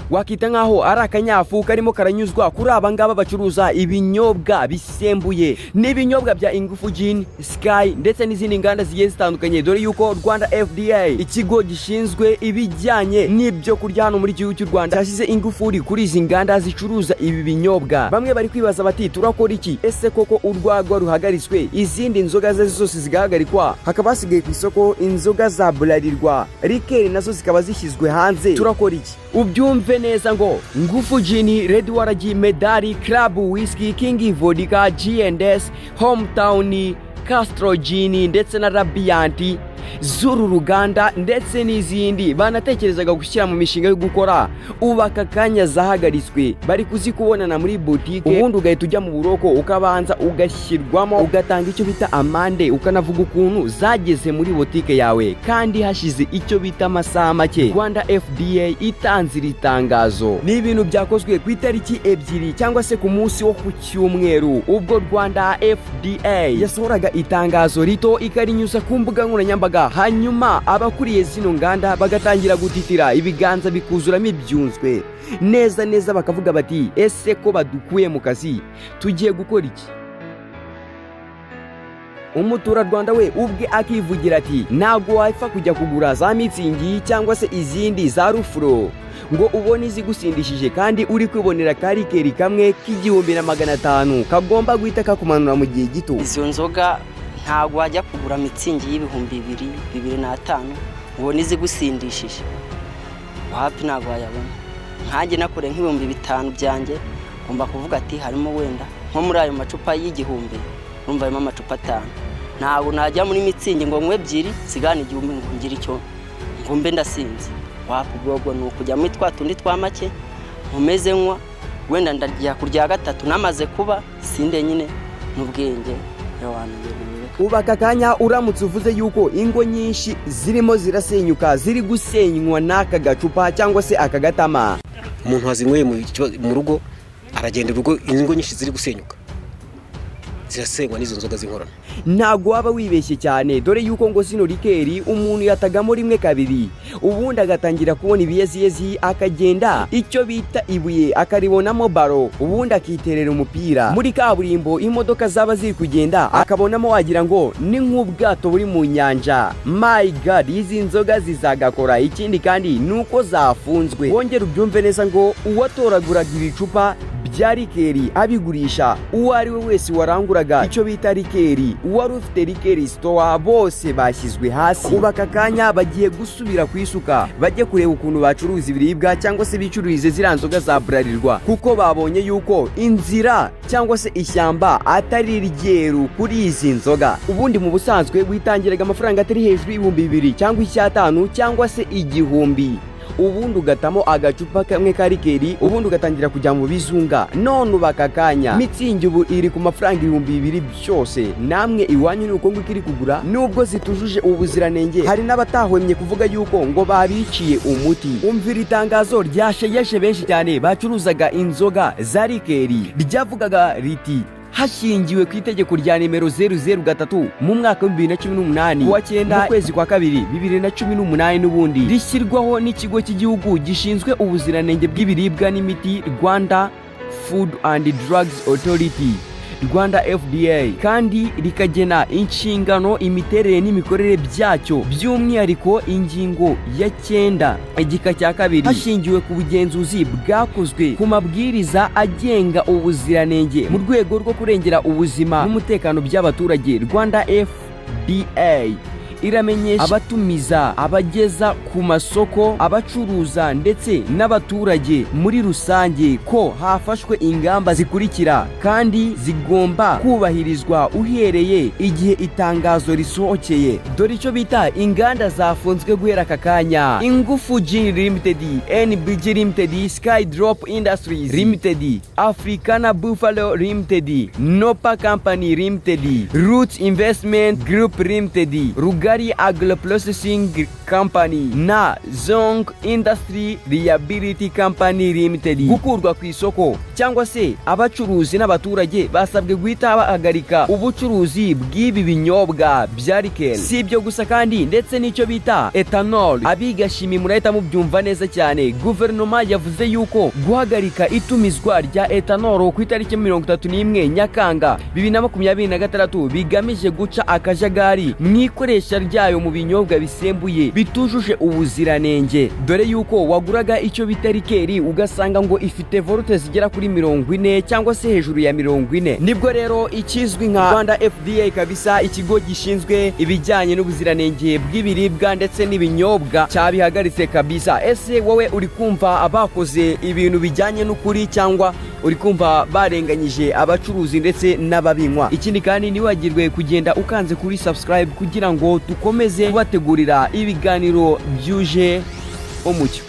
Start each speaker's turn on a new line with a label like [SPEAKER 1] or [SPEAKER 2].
[SPEAKER 1] wakita nkaho ari akanyafu karimo karanyuzwa kuri abangaba bacuruza ibinyobwa bisembuye n'ibinyobwa bya Ingufu Gin, Sky ndetse n'izindi nganda zigiye zitandukanye, dore yuko Rwanda FDA ikigo gishinzwe ibijyanye n'ibyo kurya hano muri gihugu cy'u Rwanda cyashyize ingufuri kuri izi nganda zicuruza ibi binyobwa. Bamwe bari kwibaza bati turakora iki? Ese koko urwagwa ruhagaritswe, izindi nzoga zose zigahagarikwa, hakaba hasigaye ku isoko inzoga za Bralirwa, rikeri nazo zikaba zishyizwe hanze, turakora iki? Ubyumve neza ngo Ngufu Gin, Red Waragi, Medali, Club Whisky, King Vodka, G&S, Hometown, Castro Gin ndetse na Radiant z'uru ruganda ndetse n'izindi banatekerezaga gushyira mu mishinga yo gukora, ubu aka kanya zahagaritswe. Bari kuzikubonana muri boutique, ubundi ugahita ujya mu buroko ukabanza ugashyirwamo, ugatanga icyo bita amande, ukanavuga ukuntu zageze muri boutique yawe kandi hashize icyo bita amasaha make. Rwanda FDA itanze iri tangazo, ni ibintu byakozwe ku itariki 2 cyangwa se ku munsi wo ku cyumweru, ubwo Rwanda FDA yasohoraga itangazo rito ikarinyuza ku mbuga nkoranyambaga, hanyuma abakuriye zino nganda bagatangira gutitira, ibiganza bikuzuramo ibyunzwe neza bakavuga bati ese ko badukuye mu kazi tugiye gukora iki? Umuturarwanda we ubwe akivugira ati ntago wapfa kujya kugura za mitsingi cyangwa se izindi za rufuro ngo ubone izigusindishije kandi uri kwibonera karikeri kamwe k'1,500 kagomba guhita kakumanura mu gihe gito.
[SPEAKER 2] Izo nzoga ntago wajya kugura mitsingi y'ibihumbi 2,500 ngo nizigusindishije, wapi ntago wayabona. Nkanjye nakore nk'ibihumbi 5 byanjye ngomba kuvuga ati harimo wenda nko muri ayo macupa y'igihumbi, urumva harimo amacupa 5. Ntago najya muri mitsingi ngo nkwe 2 sigana igihumbi ngo ngire icyo ngombe ndasinze, wapi ubwo no kujya muri twatundi twa make nkomeze nkwa wenda ndarya kurya gatatu namaze kuba sinde nyine n'ubwenge yawanyu.
[SPEAKER 1] Ubaka kanya uramutse uvuze yuko ingo nyinshi zirimo zirasenyuka, ziri gusenywa n'aka gacupa cyangwa se aka gatama.
[SPEAKER 3] Umuntu wazinyweye mu rugo aragenda urugo, ingo nyinshi ziri gusenyuka, zirasenywa n'izo nzoga z'inkorano.
[SPEAKER 1] Ntago waba wibeshye cyane, dore yuko ngo zino rikeri umuntu yatagamo rimwe kabiri, ubundi agatangira kubona ibiyeziyezi, akagenda icyo bita ibuye akaribonamo baro, ubundi akiterera umupira muri kaburimbo, imodoka zaba ziri kugenda akabonamo wagira ngo ni nk'ubwato buri mu nyanja. My God, izi nzoga zizagakora ikindi kandi nuko zafunzwe. Wongera ubyumve neza ngo uwatoraguraga ibicupa bya rikeri abigurisha, uwo ari we wese waranguraga icyo bita rikeri, uwari ufite rikeri store, bose bashyizwe hasi. Ubaka kanya bagiye gusubira ku isuka, bajye kureba ukuntu bacuruza ibiribwa cyangwa se bicururize ziriya nzoga za Bralirwa, kuko babonye yuko inzira cyangwa se ishyamba atari ryeru kuri izi nzoga. Ubundi mu busanzwe witangiraga amafaranga atari hejuru y'ibihumbi 2 cyangwa 5 cyangwa se 1,000, ubundi ugatamo agacupa kamwe ka rikeri, ubundi ugatangira kujya mu bizunga. None ubaka kanya mitsingi ubu iri ku mafaranga 2,000 byose. Namwe iwanyu nuko ngo ikiri kugura, nubwo zitujuje ubuziranenge. Hari n'abatahwemye kuvuga yuko ngo babiciye umuti. Umvira itangazo ryasheyeshe benshi cyane bacuruzaga inzoga za rikeri, ryavugaga riti hashingiwe ku itegeko rya nimero 003 mu mwaka wa 2018 kuwa 9 mu kwezi kwa 2 2018 n'ubundi rishyirwaho n'ikigo cy'igihugu gishinzwe ubuziranenge bw'ibiribwa n'imiti, Rwanda Food and Drugs Authority, Rwanda FDA, kandi rikagena inshingano, imiterere n'imikorere byacyo, by'umwihariko ingingo ya 9 igika cya 2 hashingiwe ku bugenzuzi bwakozwe ku mabwiriza agenga ubuziranenge mu rwego rwo kurengera ubuzima n'umutekano by'abaturage. Rwanda FDA iramenyesha abatumiza, abageza ku masoko, abacuruza ndetse n'abaturage muri rusange ko hafashwe ingamba zikurikira kandi zigomba kubahirizwa uhereye igihe itangazo risohokeye. Dore icyo bita inganda zafunzwe guhera aka kanya: Ingufu Gin Limited, NBG Limited, Sky Drop Industries Limited, Africana Buffalo Limited, Nopa Company Limited, Roots Investment Group Limited, Kigali Agro Processing Company na Zong Industry Reliability Company Limited gukurwa ku isoko, cyangwa se abacuruzi n'abaturage basabwe guhita bahagarika ubucuruzi bw'ibi binyobwa bya rikeri. Si ibyo gusa kandi ndetse n'icyo bita ethanol, abigashimi murahita mubyumva neza cyane. Guverinoma yavuze yuko guhagarika itumizwa rya ethanol ku itariki 31 Nyakanga 2026 bigamije guca akajagari mu ikoresha ryayo mu binyobwa bisembuye bitujuje ubuziranenge, dore yuko waguraga icyo bita rikeri ugasanga ngo ifite volute zigera kuri 40 cyangwa se hejuru ya 40. Nibwo rero ikizwi nka Rwanda FDA kabisa, ikigo gishinzwe ibijyanye n'ubuziranenge bw'ibiribwa ndetse n'ibinyobwa cyabihagaritse kabisa. Ese wowe uri kumva abakoze ibintu bijyanye n'ukuri cyangwa uri kumva barenganyije abacuruzi ndetse n'ababinywa? Ikindi kandi niwagirwe kugenda ukanze kuri subscribe kugira ngo dukomeze kubategurira ibiganiro byuje umucyo.